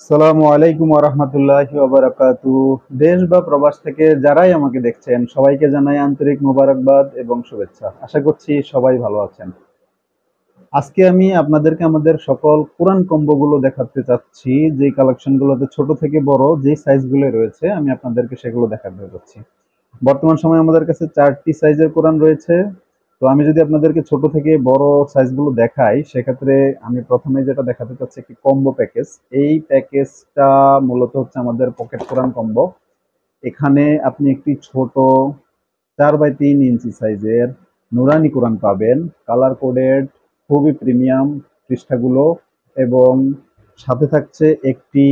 আসসালামু আলাইকুম ওয়া রাহমাতুল্লাহি ওয়া বারাকাতুহু। দেশ বা প্রবাস থেকে যারাই আমাকে দেখছেন সবাইকে জানাই আন্তরিক মোবারকবাদ এবং শুভেচ্ছা। আশা করছি সবাই ভালো আছেন। আজকে আমি আপনাদেরকে আমাদের সকল কোরআন কম্বো গুলো দেখাতে চাচ্ছি, যে কালেকশন গুলোতে ছোট থেকে বড় যে সাইজ গুলো রয়েছে আমি আপনাদেরকে সেগুলো দেখাতে যাচ্ছি। বর্তমান সময়ে আমাদের কাছে 4টি সাইজের কোরআন রয়েছে। তো আমি যদি আপনাদেরকে ছোট থেকে বড় সাইজগুলো দেখাই, সেক্ষেত্রে আমি প্রথমে যেটা দেখাতে চাচ্ছি একটি কম্বো প্যাকেজ। এই প্যাকেজটা মূলত হচ্ছে আমাদের পকেট কোরআন কম্বো। এখানে আপনি একটি ছোট 4x3 ইঞ্চি সাইজের নুরানি কোরআন পাবেন, কালার কোডেড, খুবই প্রিমিয়াম পৃষ্ঠাগুলো, এবং সাথে থাকছে একটি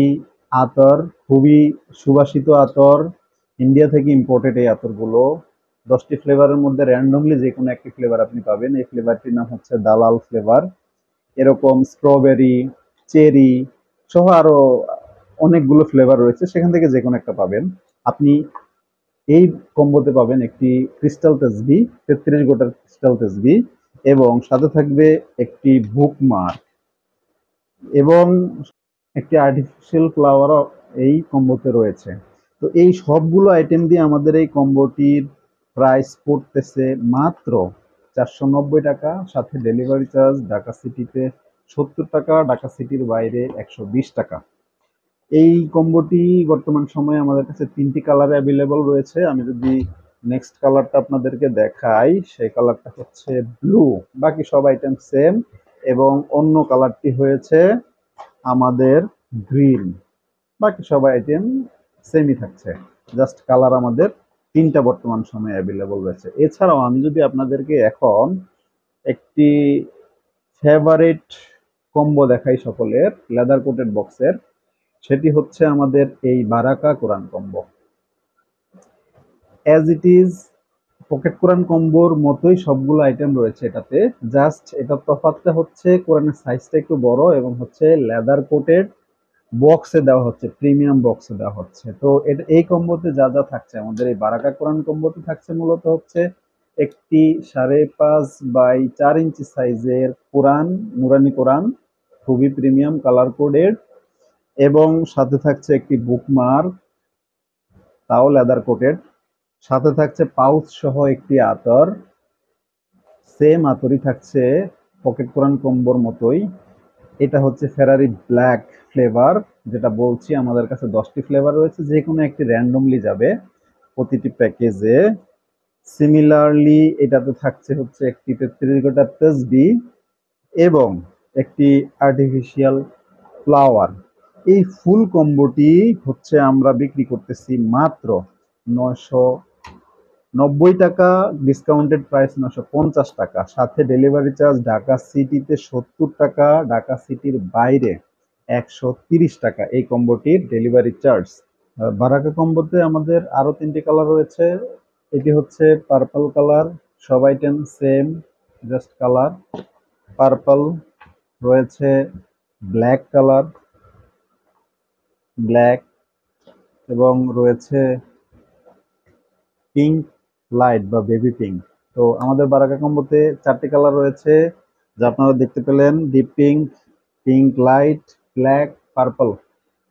আতর, খুবই সুবাসিত আতর, ইন্ডিয়া থেকে ইম্পোর্টেড এই আতরগুলো। 10টি ফ্লেভারের মধ্যে র্যান্ডমলি যে কোনো একটি ফ্লেভার আপনি পাবেন। এই ফ্লেভারটির নাম হচ্ছে দালাল ফ্লেভার। এরকম স্ট্রবেরি, চেরি সহ আরো অনেকগুলো ফ্লেভার রয়েছে, সেখান থেকে যে কোনো একটা পাবেন আপনি। এই কম্বোতে পাবেন একটি ক্রিস্টাল তেসবি, 33 গোটার ক্রিস্টাল তেসবি, এবং সাথে থাকবে একটি বুকমার্ক এবং একটি আর্টিফিশিয়াল ফ্লাওয়ারও এই কম্বোতে রয়েছে। তো এই সবগুলো আইটেম দিয়ে আমাদের এই কম্বোটির প্রাইস পড়তেছে মাত্র 490 টাকা, সাথে ডেলিভারি চার্জ ঢাকা সিটিতে 70 টাকা, ঢাকা সিটির বাইরে 120 টাকা। এই কম্বোটি বর্তমান সময়ে আমাদের কাছে 3টি কালারে অ্যাভেলেবল রয়েছে। আমি যদি নেক্সট কালারটা আপনাদেরকে দেখাই, সেই কালারটা হচ্ছে ব্লু। বাকি সব আইটেম সেম, এবং অন্য কালারটি হয়েছে আমাদের গ্রিন। বাকি সব আইটেম সেমই থাকছে, জাস্ট কালার আমাদের 3টা বর্তমান সময়ে অ্যাভেলেবল রয়েছে। এছাড়াও আমি যদি আপনাদেরকে এখন একটি ফেভারিট কম্বো দেখাই সকলের, লেদার কোটেড বক্সের, সেটি হচ্ছে আমাদের এই বারাকা কোরআন combo. As it is pocket কোরআন কম্বোর মতোই সবগুলো আইটেম রয়েছে এটাতে, জাস্ট এটার তফাৎটা হচ্ছে কোরআনের সাইজটা একটু বড়, এবং হচ্ছে লেদার কোটেড বক্সে দেওয়া হচ্ছে, প্রিমিয়াম বক্সে দেওয়া হচ্ছে। তো এটা এই কম্বোতে যা যা থাকছে, আমাদের এই বারাকা কোরআন কম্বোতে থাকছে মূলত হচ্ছে একটি 5.5x4 ইঞ্চি সাইজের কোরআন, নুরানি কোরআন, খুবই প্রিমিয়াম কালার কোডেড, এবং সাথে থাকছে একটি বুকমার্ক, তাও লেদার কোটেড। সাথে থাকছে পাউচ সহ একটি আতর, সেম আতরই থাকছে পকেট কোরআন কম্বোর মতোই। এটা হচ্ছে ফেরারি ব্ল্যাক ফ্লেভার, যেটা বলছি আমাদের কাছে 10টি ফ্লেভার রয়েছে, যে কোনো একটি র্যান্ডমলি যাবে প্রতিটি প্যাকেজে। সিমিলারলি এটাতে থাকছে হচ্ছে একটি 33 গোটা তসবি এবং একটি আর্টিফিশিয়াল ফ্লাওয়ার। এই ফুল কম্বোটি হচ্ছে আমরা বিক্রি করতেছি মাত্র 990 টাকা, ডিসকাউন্টেড প্রাইস 950 টাকা, সাথে ডেলিভারি চার্জ ঢাকা সিটিতে 70 টাকা, ঢাকা সিটির বাইরে 130 টাকা এই কম্বোটির ডেলিভারি চার্জ। বারাকা কম্বোতে আমাদের আরো 3টি কালার রয়েছে। এটি হচ্ছে পার্পল কালার, সব item same, just colour purple রয়েছে, ব্ল্যাক কালার, ব্ল্যাক, এবং রয়েছে পিঙ্ক লাইট বা বেবি পিঙ্ক। তো আমাদের বারাকা কম্বোতে 4টি কালার রয়েছে, যা আপনারা দেখতে পেলেন, deep pink, pink light, black, purple.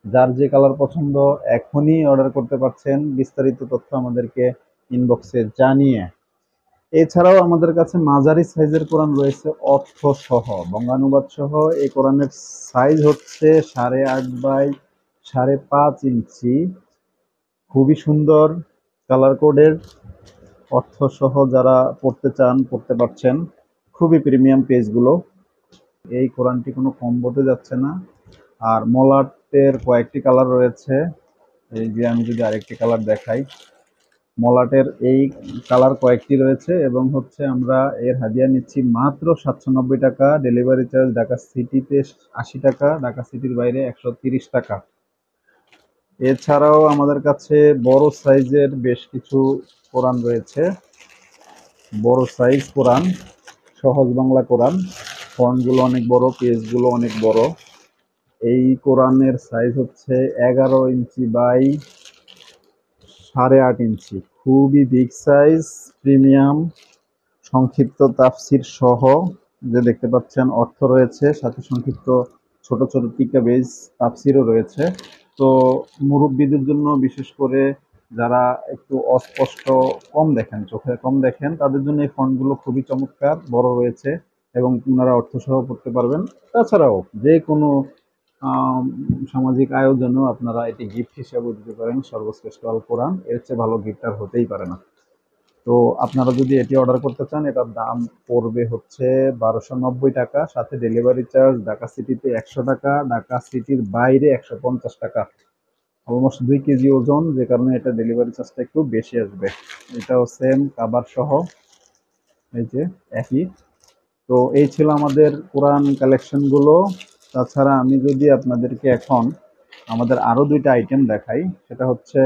যার যে কালার পছন্দ এখনই অর্ডার করতে পারছেন, বিস্তারিত তথ্য আমাদেরকে ইনবক্সে জানিয়ে। এছাড়াও আমাদের কাছে মাঝারি সাইজের কোরআন রয়েছে, অর্থ সহ, বঙ্গানুবাদ সহ। এই কোরআনের সাইজ হচ্ছে 8.5x5.5 ইঞ্চি, খুবই সুন্দর কালার কোডের, অর্থ সহ যারা পড়তে চান পড়তে পারছেন, খুবই প্রিমিয়াম পেজগুলো। এই কোরআনটি কোনো কম্বোতে যাচ্ছে না। আর মলাটের কয়েকটি কালার রয়েছে, এই যে আমি যদি আরেকটি কালার দেখাই, মলাটের এই কালার কয়েকটি রয়েছে, এবং হচ্ছে আমরা এর হাদিয়া নিচ্ছি মাত্র 790 টাকা, ডেলিভারি চার্জ ঢাকা সিটিতে 80 টাকা, ঢাকা সিটির বাইরে 130 টাকা। এছাড়াও আমাদের কাছে বড় সাইজের বেশ কিছু কোরআন রয়েছে, বড় সাইজ কোরআন, সহজ বাংলা কোরআন, ফন্টগুলো অনেক বড়, পেজগুলো অনেক বড়। এই কোরআনের সাইজ হচ্ছে 11 ইঞ্চি বাই 8.5 ইঞ্চি, খুবই বিগ সাইজ, প্রিমিয়াম, সংক্ষিপ্ত তাফসির সহ, যে দেখতে পাচ্ছেন অর্থ রয়েছে, সাথে সংক্ষিপ্ত ছোট ছোট টিকা বেজ তাফসিরও রয়েছে। তো মুরব্বীদের জন্য বিশেষ করে যারা একটু অস্পষ্ট কম দেখেন, চোখে কম দেখেন, তাদের জন্য এই ফন্টগুলো খুবই চমৎকার, বড় রয়েছে এবং ওনারা অর্থসহ পড়তে পারবেন। তাছাড়াও যে কোনো আম, সামাজিক আয়োজনেও আপনারা এটি গিফট হিসেবে দিতে পারেন। সর্বশ্রেষ্ঠ আল কোরআন, এর চেয়ে ভালো গিফট আর হতেই পারে না। তো আপনারা যদি এটি অর্ডার করতে চান, এটার দাম পড়বে হচ্ছে 1290 টাকা, সাথে ডেলিভারি চার্জ ঢাকা সিটিতে 100 টাকা, ঢাকা সিটির বাইরে 150 টাকা। অলমোস্ট 2 কেজি ওজন, যে কারণে এটা ডেলিভারি চার্জটা একটু বেশি আসবে। এটাও সেম কাবার সহ, এই যে একই। তো এই ছিল আমাদের কোরআন কালেকশন গুলো। তাছাড়া আমি যদি আপনাদেরকে এখন আমাদের আরো দুইটা আইটেম দেখাই, সেটা হচ্ছে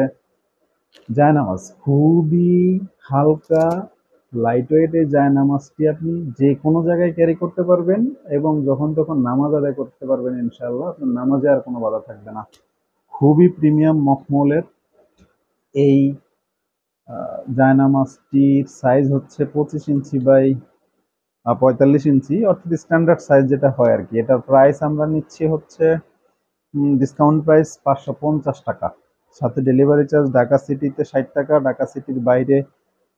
জায়নামাজ। খুবই হালকা লাইট ওয়েট এই জায়নামাজটি আপনি যে কোনো জায়গায় ক্যারি করতে পারবেন এবং যখন তখন নামাজ আদায় করতে পারবেন ইনশাআল্লাহ। আপনার নামাজে আর কোনো বাধা থাকবে না। খুবই প্রিমিয়াম মখমলের এই জায়নামাজটির সাইজ হচ্ছে 25 ইঞ্চি বাই 45 ইঞ্চি, অর্থাৎ স্ট্যান্ডার্ড সাইজ যেটা হয় আর কি। এটার প্রাইস আমরা নিচ্ছি হচ্ছে ডিসকাউন্ট প্রাইস 550 টাকা, সাথে ডেলিভারি চার্জ ঢাকা সিটিতে 60 টাকা, ঢাকা সিটির বাইরে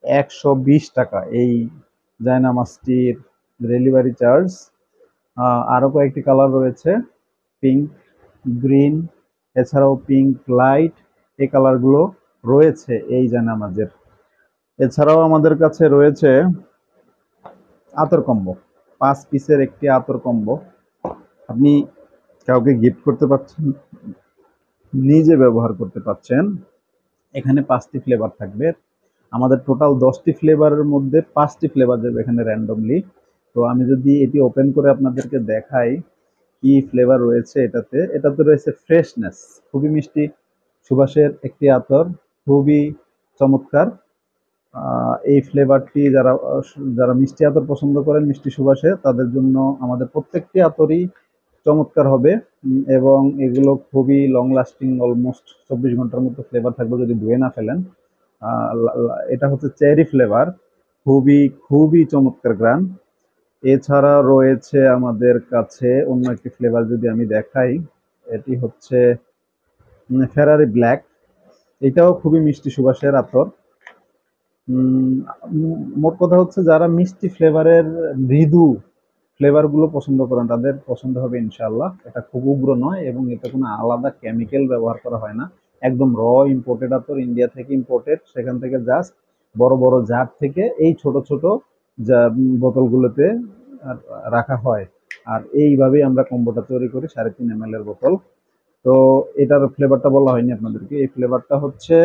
120 টাকা এই জায়নামাজটির ডেলিভারি চার্জ। আরও কয়েকটি কালার রয়েছে, পিঙ্ক, গ্রিন, এছাড়াও পিঙ্ক লাইট, এই কালারগুলো রয়েছে এই জায়নামাজের। এছাড়াও আমাদের কাছে রয়েছে আতর কম্বো, 5 পিসের একটি আতর কম্বো। আপনি কাউকে গিফট করতে পারছেন, নিজে ব্যবহার করতে পারছেন। এখানে 5টি ফ্লেভার থাকবে। আমাদের টোটাল 10টি ফ্লেভারের মধ্যে 5টি ফ্লেভার যাবে এখানে র্যান্ডমলি। তো আমি যদি এটি ওপেন করে আপনাদেরকে দেখাই কি ফ্লেভার রয়েছে এটাতে। এটাতে রয়েছে ফ্রেশনেস, খুবই মিষ্টি সুবাসের একটি আতর, খুবই চমৎকার। এই ফ্লেভারটি যারা যারা মিষ্টি আতর পছন্দ করেন, মিষ্টি সুবাসে, তাদের জন্য আমাদের প্রত্যেকটি আতরই চমৎকার হবে এবং এগুলো খুবই লং লাস্টিং, অলমোস্ট 24 ঘন্টার মতো ফ্লেভার থাকবে যদি ধুয়ে না ফেলেন। এটা হচ্ছে চেরি ফ্লেভার, খুবই খুবই চমৎকার গ্রান। এছাড়া রয়েছে আমাদের কাছে অন্য একটি ফ্লেভার, যদি আমি দেখাই, এটি হচ্ছে ফেরারি ব্ল্যাক। এটাও খুবই মিষ্টি সুবাসের আতর। মোট কথা হচ্ছে যারা মিষ্টি ফ্লেভারের মৃদু ফ্লেভার গুলো পছন্দ করেন তাদের পছন্দ হবে ইনশাআল্লাহ। এটা খুব উগ্র নয় এবং এতে কোনো আলাদা কেমিক্যাল ব্যবহার করা হয় না। একদম ইম্পোর্টেড আতর, ইন্ডিয়া থেকে ইম্পোর্টেড, সেখান থেকে জাস্ট বড় বড় জার থেকে এই ছোট ছোট যা বোতলগুলোতে রাখা হয়। আর এইভাবেই আমরা কম্বোটা তৈরি করি, 3.5 ml এর বোতল। তো এটার ফ্লেভারটা বলা হয়নি আপনাদেরকে, এই ফ্লেভারটা হচ্ছে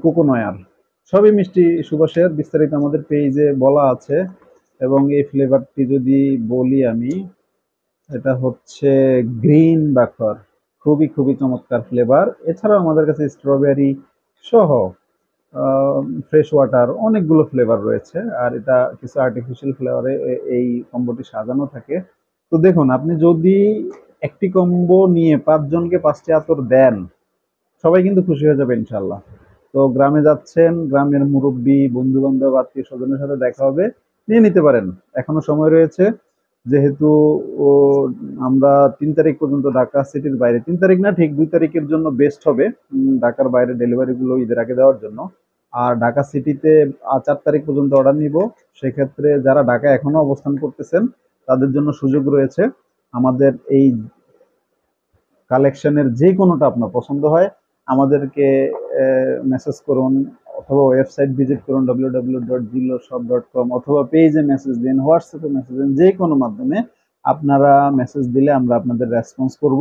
কোকোনয়ার। সবই মিষ্টি সুবাসের, বিস্তারিত আমাদের পেজে বলা আছে। এবং এই ফ্লেভারটি যদি বলি আমি, এটা হচ্ছে গ্রিন বাকার, খুবই খুবই চমৎকার ফ্লেভার। এছাড়াও আমাদের কাছে স্ট্রবেরি সহ ফ্রেশ ওয়াটার অনেকগুলো ফ্লেভার রয়েছে। আর এটা কিছু আর্টিফিশিয়াল ফ্লেভারে এই কম্বোটি সাজানো থাকে। তো দেখুন, আপনি যদি একটি কম্বো নিয়ে 5 জনকে 5টি আতর দেন, সবাই কিন্তু খুশি হয়ে যাবে ইনশাল্লাহ। তো গ্রামে যাচ্ছেন, গ্রামের মুরব্বী, বন্ধু বান্ধব, আত্মীয় স্বজনের সাথে দেখা হবে, নিয়ে নিতে পারেন, এখনো সময় রয়েছে। যেহেতু ও আমরা 3 তারিখ পর্যন্ত ঢাকা সিটির বাইরে, 3 তারিখ না, ঠিক 2 তারিখের জন্য বেস্ট হবে ঢাকার বাইরে ডেলিভারি গুলো ঈদের আগে দেওয়ার জন্য। আর ঢাকা সিটিতে 4 তারিখ পর্যন্ত অর্ডার নিব। সেক্ষেত্রে যারা ঢাকায় এখনো অবস্থান করতেছেন তাদের জন্য সুযোগ রয়েছে। আমাদের এই কালেকশনের যে কোনোটা আপনার পছন্দ হয় আমাদেরকে মেসেজ করুন, অথবা ওয়েবসাইট ভিজিট করুন www.jilloshop.com, অথবা পেজে মেসেজ দিন, হোয়াটসঅ্যাপে মেসেজ দিন, যে কোনো মাধ্যমে আপনারা মেসেজ দিলে আমরা আপনাদের রেসপন্স করব।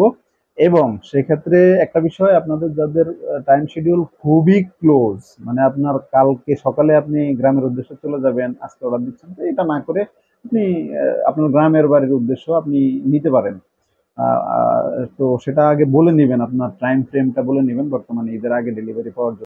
এবং সেক্ষেত্রে একটা বিষয়, আপনাদের যাদের টাইম শিডিউল খুবই ক্লোজ, মানে আপনার কালকে সকালে আপনি গ্রামের উদ্দেশ্যে চলে যাবেন, আজকে অর্ডার দিচ্ছেন, তো এটা না করে আপনি আপনার গ্রামের বাড়ির উদ্দেশ্য আপনি নিতে পারেন। তো সেটা আগে বলে নিবেন, আপনার টাইম ফ্রেমটা বলে নিবেন বর্তমানে ঈদের আগে ডেলিভারি পাওয়ার জন্য।